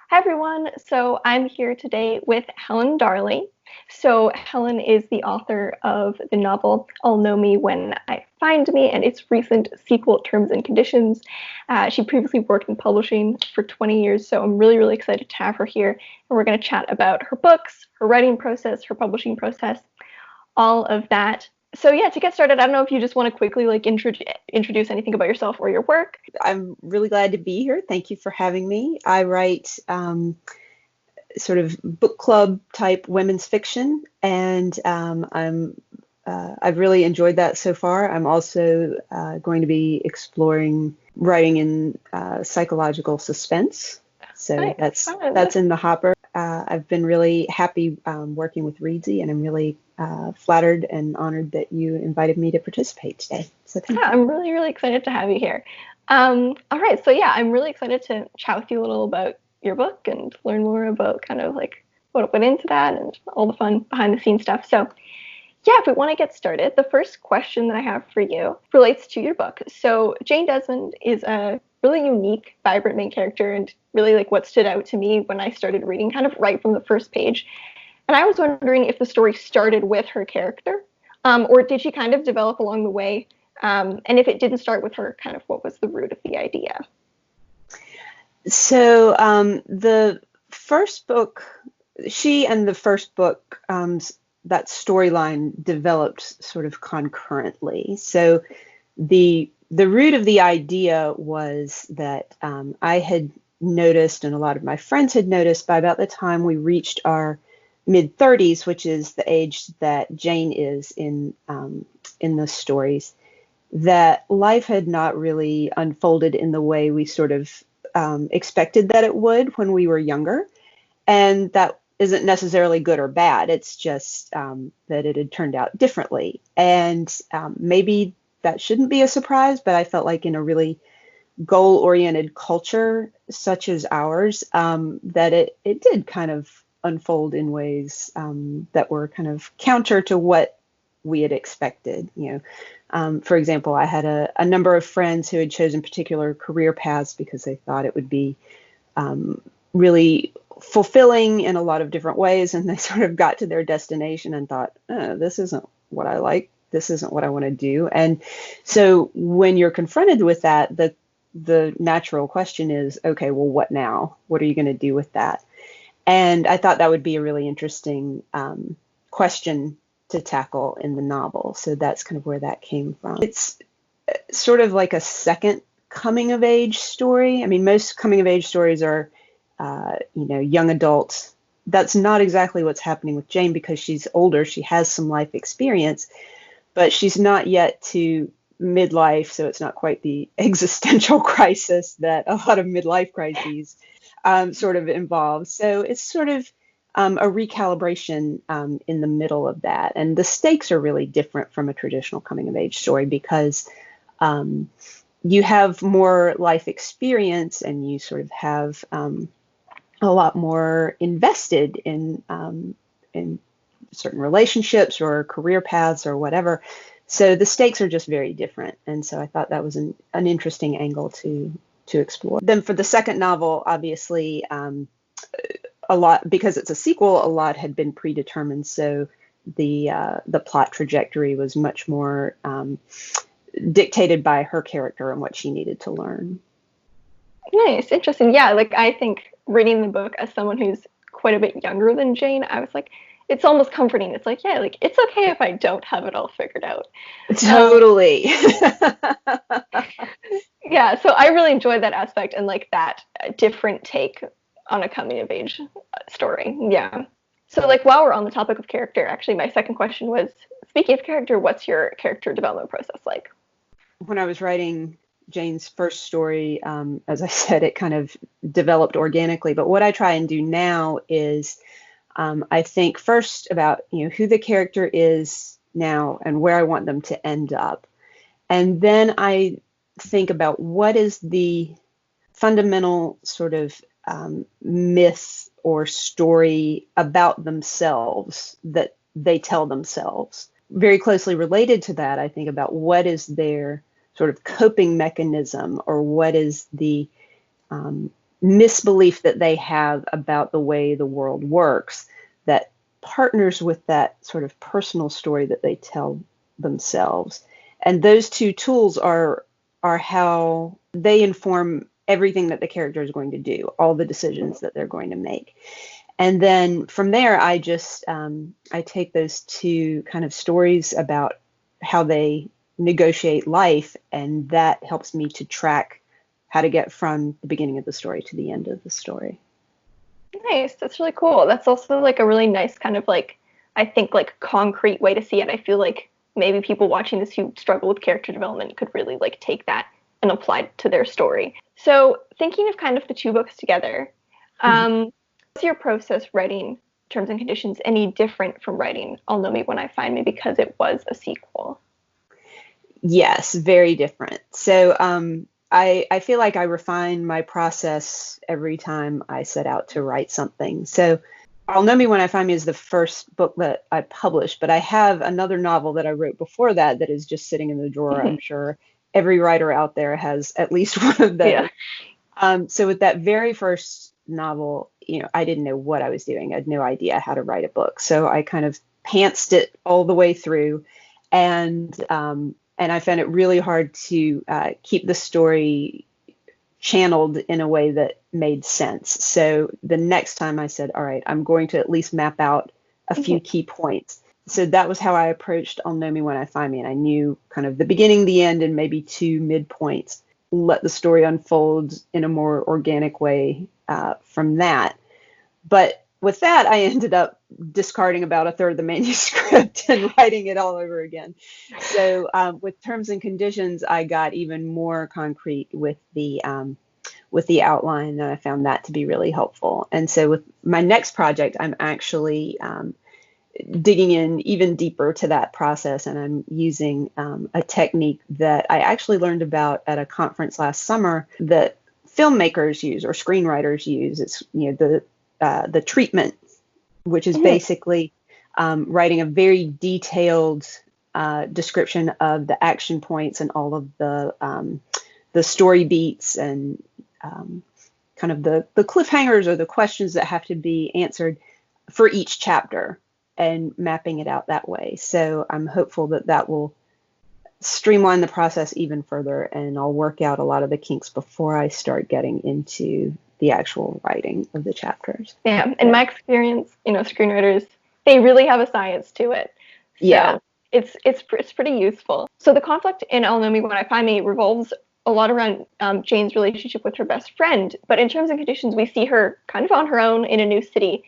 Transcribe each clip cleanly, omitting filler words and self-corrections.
Hi everyone. So I'm here today with Helen Darley. So Helen is the author of the novel I'll Know Me When I Find Me and its recent sequel, Terms and Conditions. She previously worked in publishing for 20 years, so I'm really excited to have her here. And we're going to chat about her books, her writing process, her publishing process, all of that. So yeah, to get started, I don't know if you just want to quickly introduce anything about yourself or your work. I'm really glad to be here. Thank you for having me. I write sort of book club type women's fiction, and I've really enjoyed that so far. I'm also going to be exploring writing in psychological suspense. So that's in the hopper. I've been really happy working with Reedsy, and I'm really flattered and honored that you invited me to participate today. So thank you. I'm really excited to have you here. All right, so yeah, I'm really excited to chat with you a little about your book and learn more about kind of like what went into that and all the fun behind the scenes stuff. So yeah, if we want to get started, the first question that I have for you relates to your book. So Jane Desmond is a really unique, vibrant main character, and really like what stood out to me when I started reading kind of right from the first page. And I was wondering if the story started with her character, or did she kind of develop along the way? And if it didn't start with her, kind of what was the root of the idea? So the first book, she and the first book, that storyline developed sort of concurrently. So the root of the idea was that I had noticed, and a lot of my friends had noticed, by about the time we reached our mid-30s, which is the age that Jane is in the stories, that life had not really unfolded in the way we sort of expected that it would when we were younger. And that isn't necessarily good or bad. It's just that it had turned out differently. And maybe that shouldn't be a surprise, but I felt like in a really goal-oriented culture such as ours, that it did kind of unfold in ways that were kind of counter to what we had expected. For example, I had a number of friends who had chosen particular career paths because they thought it would be really fulfilling in a lot of different ways, and they sort of got to their destination and thought, this isn't what I like, this isn't what I want to do. And so when you're confronted with that, the natural question is, okay, well, what now? What are you going to do with that? And I thought that would be a really interesting question to tackle in the novel. So that's kind of where that came from. It's sort of like a second coming of age story. I mean, most coming of age stories are young adults. That's not exactly what's happening with Jane because she's older. She has some life experience, but she's not yet to midlife, so it's not quite the existential crisis that a lot of midlife crises sort of involve. So it's sort of a recalibration in the middle of that. And the stakes are really different from a traditional coming of age story because you have more life experience and you sort of have a lot more invested in certain relationships or career paths or whatever. So the stakes are just very different. And so I thought that was an interesting angle to explore. Then for the second novel, obviously, a lot, because it's a sequel, a lot had been predetermined. So the plot trajectory was much more dictated by her character and what she needed to learn. Nice, interesting. Yeah, like I think reading the book as someone who's quite a bit younger than Jane, I was like, it's almost comforting. It's like, yeah, like it's okay if I don't have it all figured out. Totally. Yeah, so I really enjoyed that aspect and like that different take on a coming of age story. Yeah. So like while we're on the topic of character, actually my second question was, speaking of character, what's your character development process like? When I was writing Jane's first story, as I said, it kind of developed organically. But what I try and do now is I think first about who the character is now and where I want them to end up. And then I think about what is the fundamental sort of myth or story about themselves that they tell themselves. Very closely related to that, I think about what is their sort of coping mechanism or what is the misbelief that they have about the way the world works that partners with that sort of personal story that they tell themselves. And those two tools are how they inform everything that the character is going to do, all the decisions that they're going to make. And then from there, I just I take those two kind of stories about how they negotiate life, and that helps me to track how to get from the beginning of the story to the end of the story. Nice. That's really cool. That's also like a really nice kind of like, I think like concrete way to see it. I feel like maybe people watching this who struggle with character development could really like take that and apply it to their story. So thinking of kind of the two books together, was your process writing Terms and Conditions any different from writing I'll Know Me When I Find Me because it was a sequel? Yes, very different. So I feel like I refine my process every time I set out to write something. So I'll Know Me When I Find Me is the first book that I published, but I have another novel that I wrote before that that is just sitting in the drawer. I'm sure every writer out there has at least one of those. Yeah. So with that very first novel, I didn't know what I was doing. I had no idea how to write a book. So I kind of pantsed it all the way through, and I found it really hard to keep the story channeled in a way that made sense. So the next time I said, all right, I'm going to at least map out a few key points. So that was how I approached I'll Know Me When I Find Me. And I knew kind of the beginning, the end, and maybe two midpoints. Let the story unfold in a more organic way from that. But with that, I ended up discarding about a third of the manuscript and writing it all over again. So with Terms and Conditions, I got even more concrete with the outline, and I found that to be really helpful. And so with my next project, I'm actually digging in even deeper to that process, and I'm using a technique that I actually learned about at a conference last summer that filmmakers use or screenwriters use. It's the treatment, which is basically writing a very detailed description of the action points and all of the story beats and kind of the cliffhangers or the questions that have to be answered for each chapter, and mapping it out that way. So I'm hopeful that that will streamline the process even further, and I'll work out a lot of the kinks before I start getting into the actual writing of the chapters. Yeah, in my experience, screenwriters, they really have a science to it. So yeah, it's pretty useful. So the conflict in I'll Know Me When I Find Me revolves a lot around Jane's relationship with her best friend. But in Terms and Conditions, we see her kind of on her own in a new city.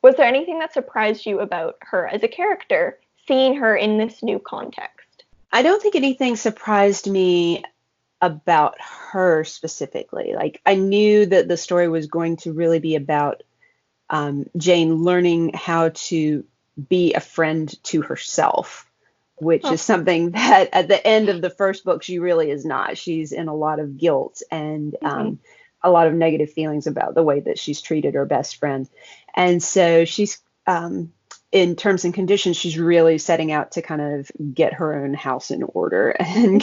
Was there anything that surprised you about her as a character, seeing her in this new context? I don't think anything surprised me about her specifically. Like, I knew that the story was going to really be about Jane learning how to be a friend to herself, which is something that at the end of the first book, she really is not. She's in a lot of guilt and a lot of negative feelings about the way that she's treated her best friend. And so she's, in Terms and Conditions, she's really setting out to kind of get her own house in order and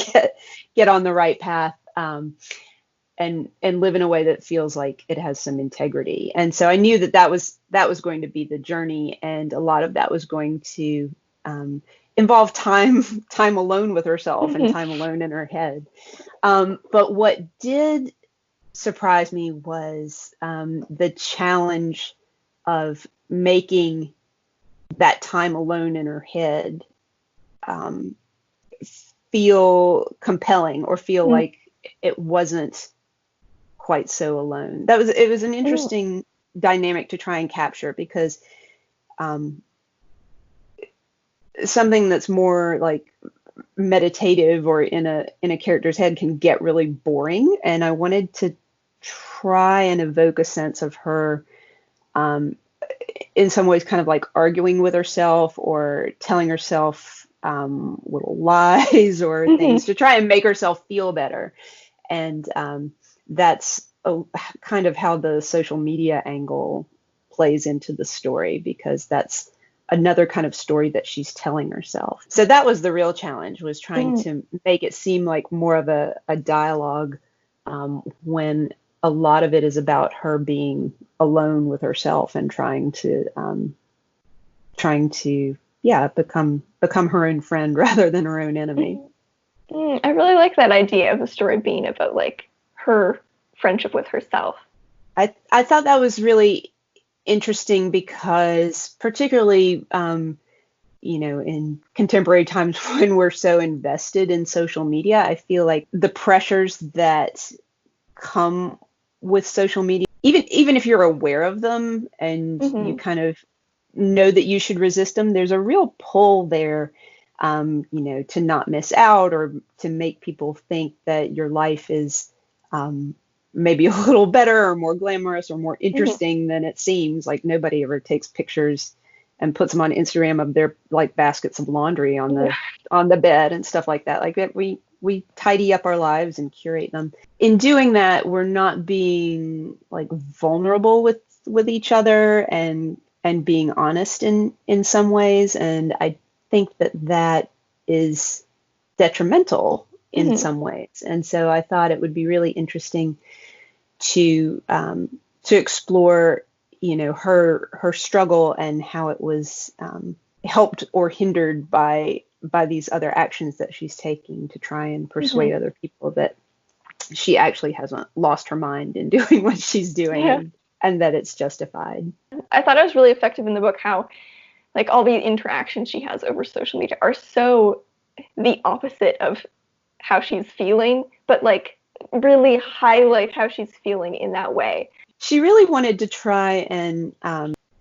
get on the right path, and live in a way that feels like it has some integrity. And so I knew that was going to be the journey, and a lot of that was going to involve time alone with herself and time alone in her head. But what did surprise me was the challenge of making that time alone in her head feel compelling, or feel like it wasn't quite so alone. It was an interesting dynamic to try and capture, because something that's more like meditative or in a character's head can get really boring, and I wanted to try and evoke a sense of her in some ways kind of like arguing with herself or telling herself little lies or things to try and make herself feel better. And that's kind of how the social media angle plays into the story, because that's another kind of story that she's telling herself. So that was the real challenge, was trying to make it seem like more of a dialogue when a lot of it is about her being alone with herself and trying to become her own friend rather than her own enemy. I really like that idea of the story being about like her friendship with herself. I thought that was really interesting because particularly in contemporary times when we're so invested in social media, I feel like the pressures that come with social media, even if you're aware of them and you kind of know that you should resist them, there's a real pull there, to not miss out or to make people think that your life is maybe a little better or more glamorous or more interesting than it seems. Like nobody ever takes pictures and puts them on Instagram of their like baskets of laundry on the bed and stuff like that. Like that we tidy up our lives and curate them. In doing that, we're not being like vulnerable with each other and being honest in some ways. And I think that is detrimental in some ways. And so I thought it would be really interesting to explore, her struggle and how it was helped or hindered by these other actions that she's taking to try and persuade other people that she actually hasn't lost her mind in doing what she's doing and that it's justified. I thought it was really effective in the book how like all the interactions she has over social media are so the opposite of how she's feeling, but like really highlight how she's feeling in that way. She really wanted to try and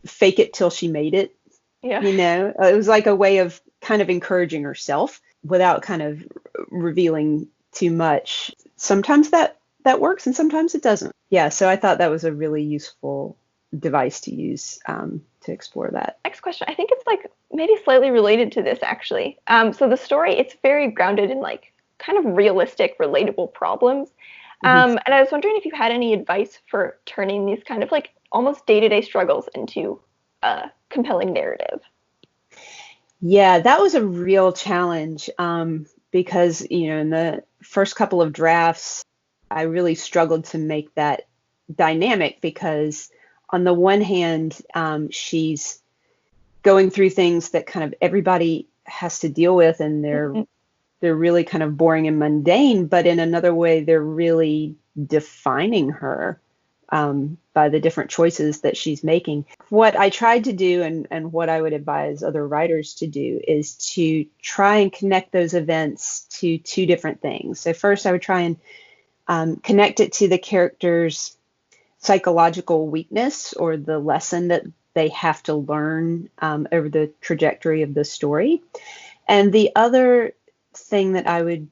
fake it till she made it. Yeah. It was like a way of kind of encouraging herself without kind of revealing too much. Sometimes that works and sometimes it doesn't. Yeah, so I thought that was a really useful device to use to explore that. Next question, I think it's like maybe slightly related to this actually. So the story, it's very grounded in like kind of realistic, relatable problems. And I was wondering if you had any advice for turning these kind of like almost day-to-day struggles into a compelling narrative. Yeah, that was a real challenge because, in the first couple of drafts, I really struggled to make that dynamic because on the one hand, she's going through things that kind of everybody has to deal with and they're really kind of boring and mundane, but in another way, they're really defining her by the different choices that she's making. What I tried to do and what I would advise other writers to do is to try and connect those events to two different things. So first I would try and connect it to the character's psychological weakness or the lesson that they have to learn over the trajectory of the story. And the other thing that I would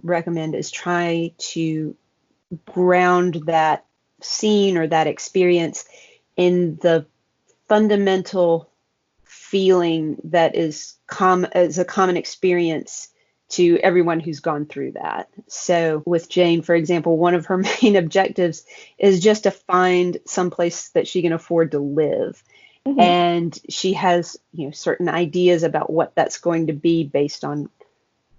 recommend is try to ground that scene or that experience in the fundamental feeling that is a common experience to everyone who's gone through that. So with Jane, for example, one of her main objectives is just to find someplace that she can afford to live. And she has, certain ideas about what that's going to be based on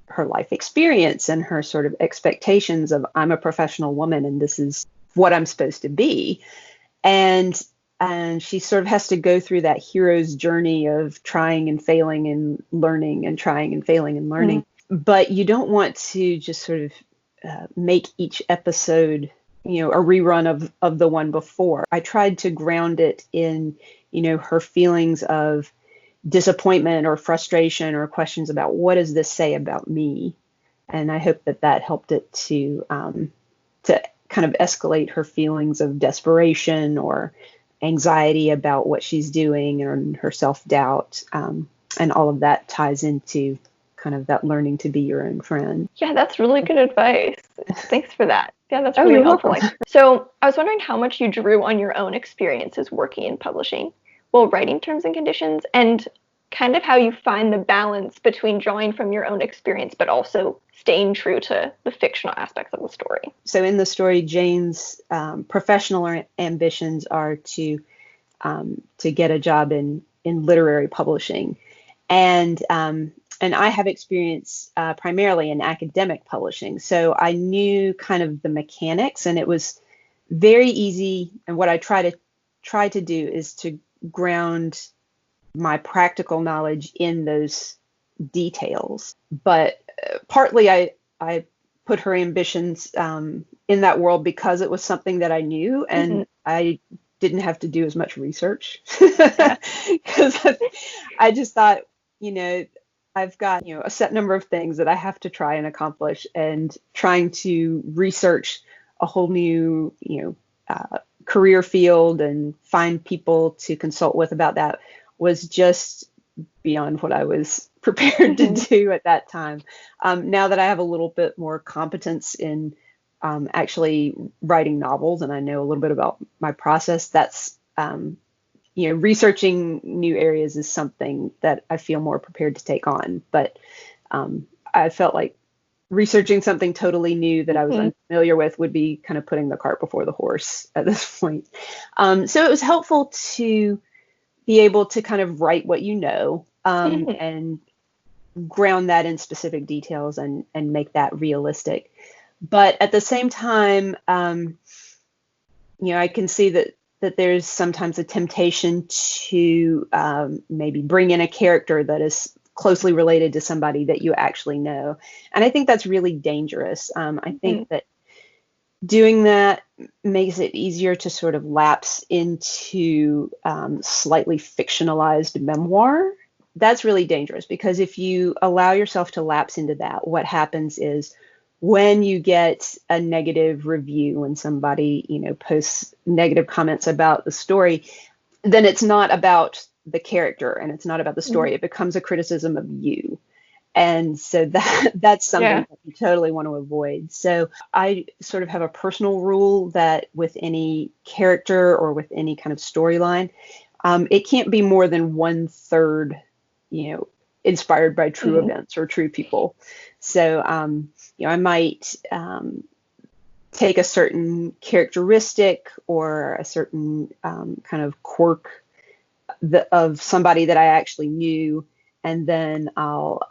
her life experience and her sort of expectations of I'm a professional woman and this is what I'm supposed to be. And she sort of has to go through that hero's journey of trying and failing and learning and trying and failing and learning. But you don't want to just sort of make each episode, a rerun of the one before. I tried to ground it in, her feelings of disappointment or frustration or questions about what does this say about me? And I hope that helped it to kind of escalate her feelings of desperation or anxiety about what she's doing and her self-doubt. And all of that ties into kind of that learning to be your own friend. Yeah, that's really good advice. Thanks for that. Yeah, that's really helpful. So I was wondering how much you drew on your own experiences working in publishing while writing terms and conditions, and kind of how you find the balance between drawing from your own experience, but also staying true to the fictional aspects of the story. So in the story, Jane's professional ambitions are to get a job in literary publishing. And I have experience primarily in academic publishing. So I knew kind of the mechanics, and it was very easy. And what I try to do is to ground my practical knowledge in those details. But partly I put her ambitions in that world because it was something that I knew, and I didn't have to do as much research because I just thought, I've got, a set number of things that I have to try and accomplish, and trying to research a whole new, career field and find people to consult with about that was just beyond what I was prepared to do at that time. Now that I have a little bit more competence in actually writing novels, and I know a little bit about my process, that's, researching new areas is something that I feel more prepared to take on. But I felt like researching something totally new that I was unfamiliar with would be kind of putting the cart before the horse at this point. So it was helpful to be able to kind of write what you know, and ground that in specific details and make that realistic. But at the same time, I can see that there's sometimes a temptation to maybe bring in a character that is closely related to somebody that you actually know. And I think that's really dangerous. I think that doing that makes it easier to sort of lapse into slightly fictionalized memoir. That's really dangerous, because if you allow yourself to lapse into that, what happens is when you get a negative review, when somebody, posts negative comments about the story, then it's not about the character and it's not about the story. It becomes a criticism of you. And so that's something that you totally want to avoid. So I sort of have a personal rule that with any character or with any kind of storyline, it can't be more than 1/3, inspired by true events or true people. So, I might take a certain characteristic or a certain kind of quirk of somebody that I actually knew, and then I'll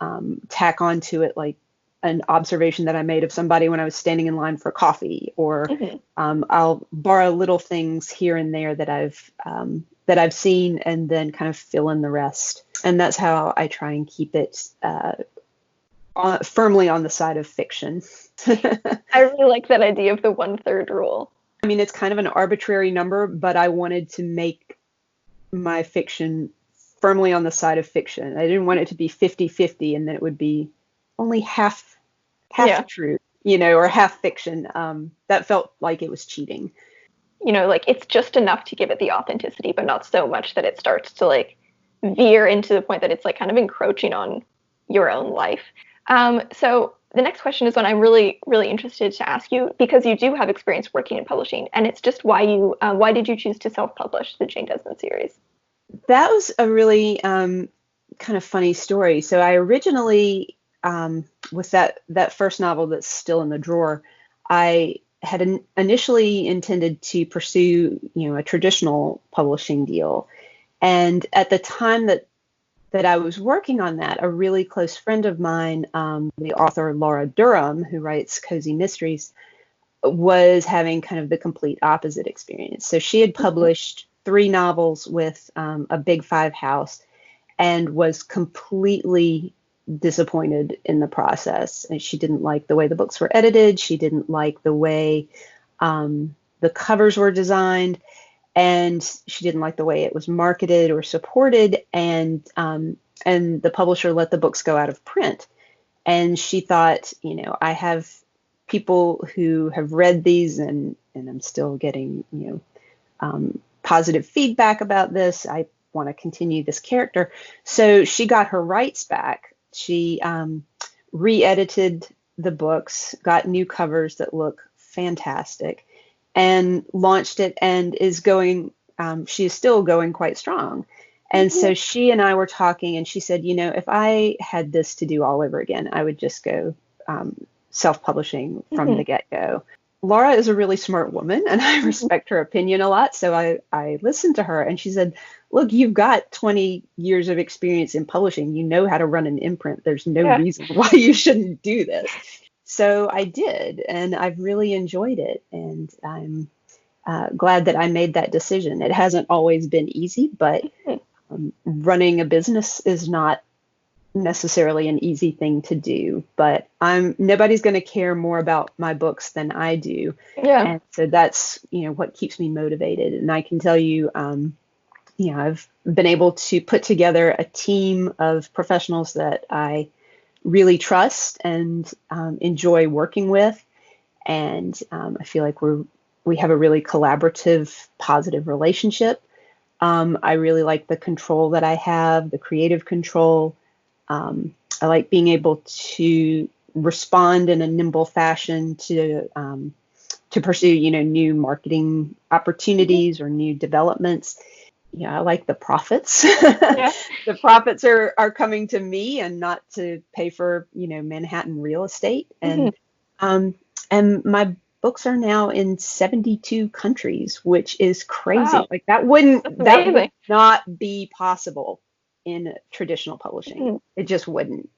tack onto it like an observation that I made of somebody when I was standing in line for coffee, or I'll borrow little things here and there that I've seen, and then kind of fill in the rest. And that's how I try and keep it firmly on the side of fiction. I really like that idea of the 1/3 rule. I mean, it's kind of an arbitrary number, but I wanted to make my fiction firmly on the side of fiction. I didn't want it to be 50-50 and then it would be only half true, or half fiction. That felt like it was cheating. Like it's just enough to give it the authenticity, but not so much that it starts to like veer into the point that it's like kind of encroaching on your own life. So the next question is one I'm really, really interested to ask you, because you do have experience working in publishing, and it's just why did you choose to self-publish the Jane Desmond series? That was a really kind of funny story. So I originally, with that first novel that's still in the drawer, I had initially intended to pursue, a traditional publishing deal. And at the time that I was working on that, a really close friend of mine, the author Laura Durham, who writes cozy mysteries, was having kind of the complete opposite experience. So she had published 3 novels with a Big 5 house and was completely disappointed in the process. And she didn't like the way the books were edited. She didn't like the way the covers were designed. And she didn't like the way it was marketed or supported, and the publisher let the books go out of print. And she thought, I have people who have read these, and I'm still getting, positive feedback about this. I want to continue this character. So she got her rights back. She re-edited the books, got new covers that look fantastic, and launched it, and is going, she is still going quite strong. And so she and I were talking, and she said, if I had this to do all over again, I would just go self-publishing from the get-go. Laura is a really smart woman, and I respect her opinion a lot. So I listened to her, and she said, look, you've got 20 years of experience in publishing. You know how to run an imprint. There's no reason why you shouldn't do this. So I did, and I've really enjoyed it. And I'm glad that I made that decision. It hasn't always been easy, but running a business is not necessarily an easy thing to do. But nobody's going to care more about my books than I do. Yeah. And so that's, what keeps me motivated. And I can tell you, I've been able to put together a team of professionals that I really trust and enjoy working with. And I feel like we have a really collaborative, positive relationship. I really like the control that I have, the creative control. I like being able to respond in a nimble fashion to pursue, new marketing opportunities or new developments. I like the profits. Yeah. The profits are coming to me and not to pay for, Manhattan real estate. And and my books are now in 72 countries, which is crazy. Wow. Like that would not be possible in traditional publishing. It just wouldn't.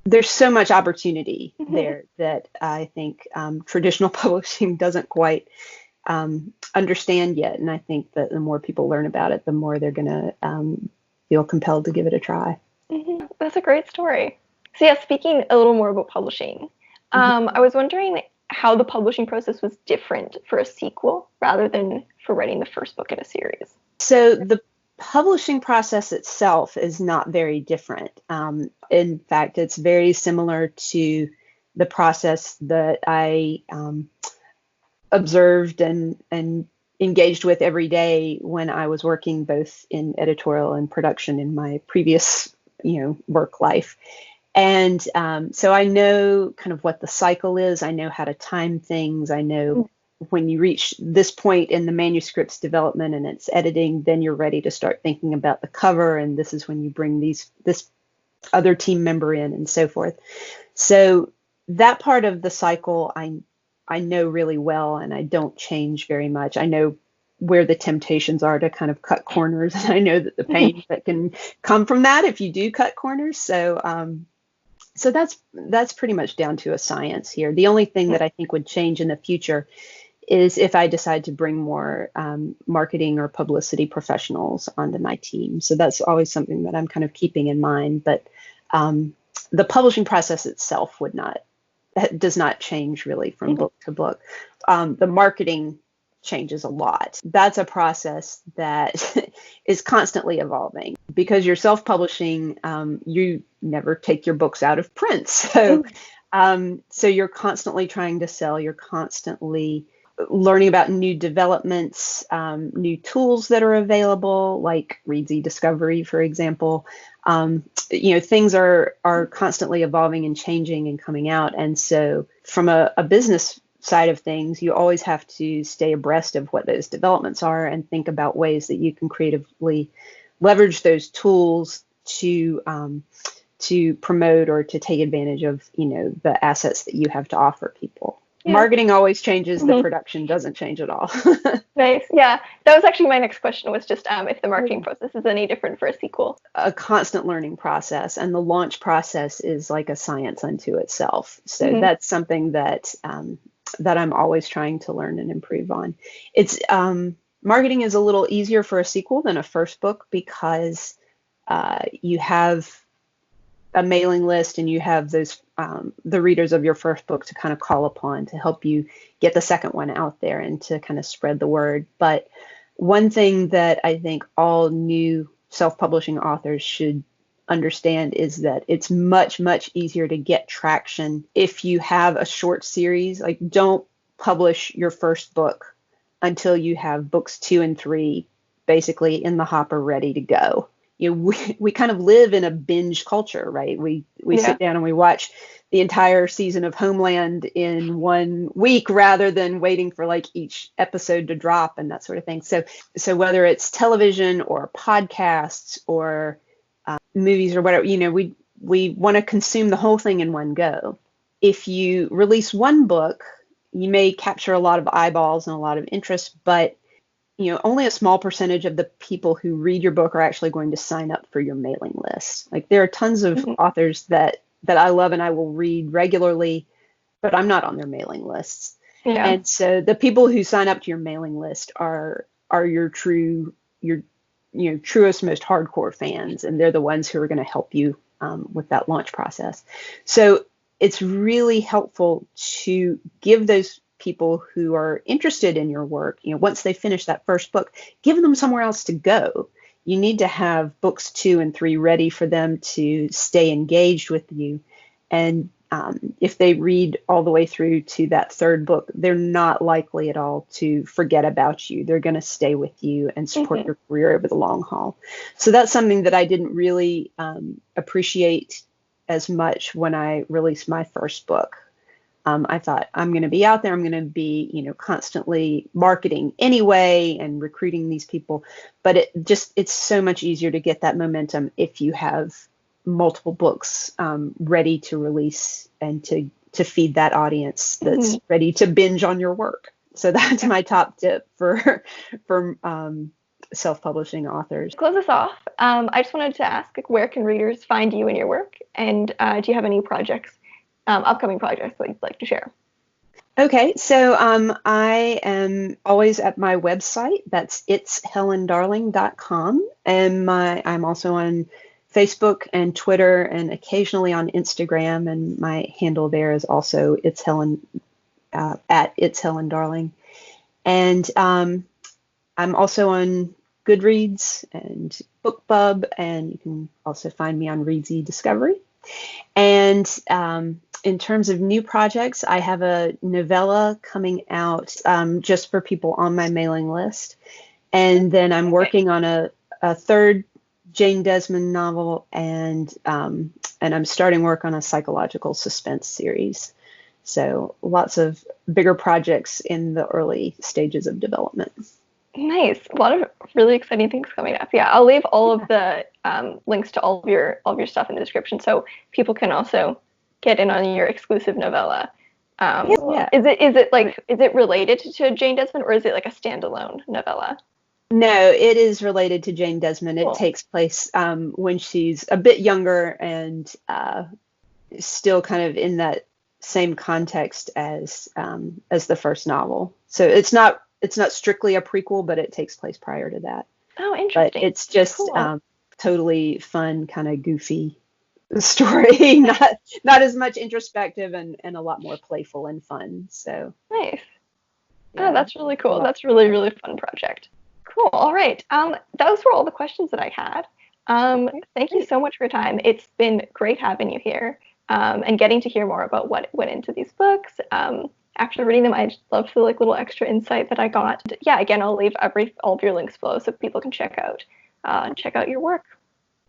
There's so much opportunity there that I think traditional publishing doesn't quite understand yet. And I think that the more people learn about it, the more they're going to feel compelled to give it a try. That's a great story. So yeah, speaking a little more about publishing, I was wondering how the publishing process was different for a sequel rather than for writing the first book in a series. So the publishing process itself is not very different. In fact, it's very similar to the process that I observed and engaged with every day when I was working both in editorial and production in my previous, work life. And so I know kind of what the cycle is. I know how to time things. I know when you reach this point in the manuscript's development and its editing, then you're ready to start thinking about the cover. And this is when you bring this other team member in and so forth. So that part of the cycle, I know really well, and I don't change very much. I know where the temptations are to kind of cut corners. And I know that the pain that can come from that if you do cut corners. So that's pretty much down to a science here. The only thing that I think would change in the future is if I decide to bring more marketing or publicity professionals onto my team. So that's always something that I'm kind of keeping in mind. But the publishing process itself does not change really from book to book. The marketing changes a lot. That's a process that is constantly evolving because you're self-publishing. You never take your books out of print. So you're constantly trying to sell. You're constantly learning about new developments, new tools that are available, like Reedsy Discovery, for example. Things are constantly evolving and changing and coming out. And so from a business side of things, you always have to stay abreast of what those developments are and think about ways that you can creatively leverage those tools to promote or to take advantage of, the assets that you have to offer people. Yeah. Marketing always changes. The production doesn't change at all. Nice. Yeah. That was actually my next question, was just if the marketing process is any different for a sequel. A constant learning process, and the launch process is like a science unto itself. So that's something that I'm always trying to learn and improve on. It's marketing is a little easier for a sequel than a first book because you have a mailing list and you have those the readers of your first book to kind of call upon to help you get the second one out there and to kind of spread the word. But one thing that I think all new self-publishing authors should understand is that it's much, much easier to get traction if you have a short series. Like, don't publish your first book until you have books 2 and 3 basically in the hopper ready to go. We kind of live in a binge culture, right? We sit down and we watch the entire season of Homeland in 1 week rather than waiting for like each episode to drop and that sort of thing. So whether it's television or podcasts or movies or whatever, we want to consume the whole thing in one go. If you release one book, you may capture a lot of eyeballs and a lot of interest, but only a small percentage of the people who read your book are actually going to sign up for your mailing list. Like, there are tons of authors that I love and I will read regularly, but I'm not on their mailing lists. Yeah. And so the people who sign up to your mailing list are your truest, most hardcore fans, and they're the ones who are going to help you with that launch process. So it's really helpful to give those people who are interested in your work, once they finish that first book, give them somewhere else to go. You need to have books 2 and 3 ready for them to stay engaged with you. And if they read all the way through to that third book, they're not likely at all to forget about you. They're going to stay with you and support your career over the long haul. So that's something that I didn't really appreciate as much when I released my first book. I thought, I'm going to be out there, I'm going to be, constantly marketing anyway and recruiting these people. But it's so much easier to get that momentum if you have multiple books ready to release and to feed that audience that's ready to binge on your work. So that's my top tip for self-publishing authors. To close this off, I just wanted to ask, where can readers find you and your work? And do you have any projects, upcoming projects that you'd like to share? Okay, so I am always at my website. That's itshelendarling.com, and I'm also on Facebook and Twitter and occasionally on Instagram, and my handle there is also at itshelendarling. And I'm also on Goodreads and BookBub, and you can also find me on Reedsy Discovery. And in terms of new projects, I have a novella coming out just for people on my mailing list. And then I'm working on a third Jane Desmond novel, and I'm starting work on a psychological suspense series. So lots of bigger projects in the early stages of development. Nice. A lot of really exciting things coming up. Yeah, I'll leave all of the links to all of your stuff in the description, so people can also get in on your exclusive novella. Yeah. Is it related to Jane Desmond, or is it like a standalone novella? No, it is related to Jane Desmond. Cool. It takes place when she's a bit younger and still kind of in that same context as the first novel. So it's not strictly a prequel, but it takes place prior to that. Oh, interesting. But it's just totally fun, kind of goofy story. not as much introspective and a lot more playful and fun. So nice. Yeah. Oh, that's really cool. That's really, really fun project. Cool. All right. Those were all the questions that I had. Thank you so much for your time. It's been great having you here and getting to hear more about what went into these books. After reading them, I just love the little extra insight that I got. Yeah, again, I'll leave all of your links below so people can check out your work.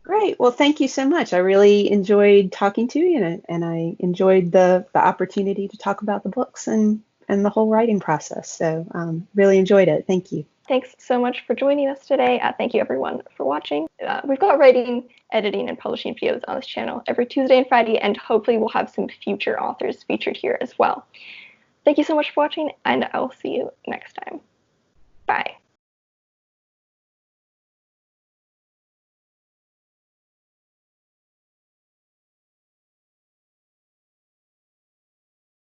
Great. Well, thank you so much. I really enjoyed talking to you, and I enjoyed the opportunity to talk about the books and the whole writing process. So really enjoyed it. Thank you. Thanks so much for joining us today. Thank you, everyone, for watching. We've got writing, editing, and publishing videos on this channel every Tuesday and Friday, and hopefully we'll have some future authors featured here as well. Thank you so much for watching, and I'll see you next time. Bye.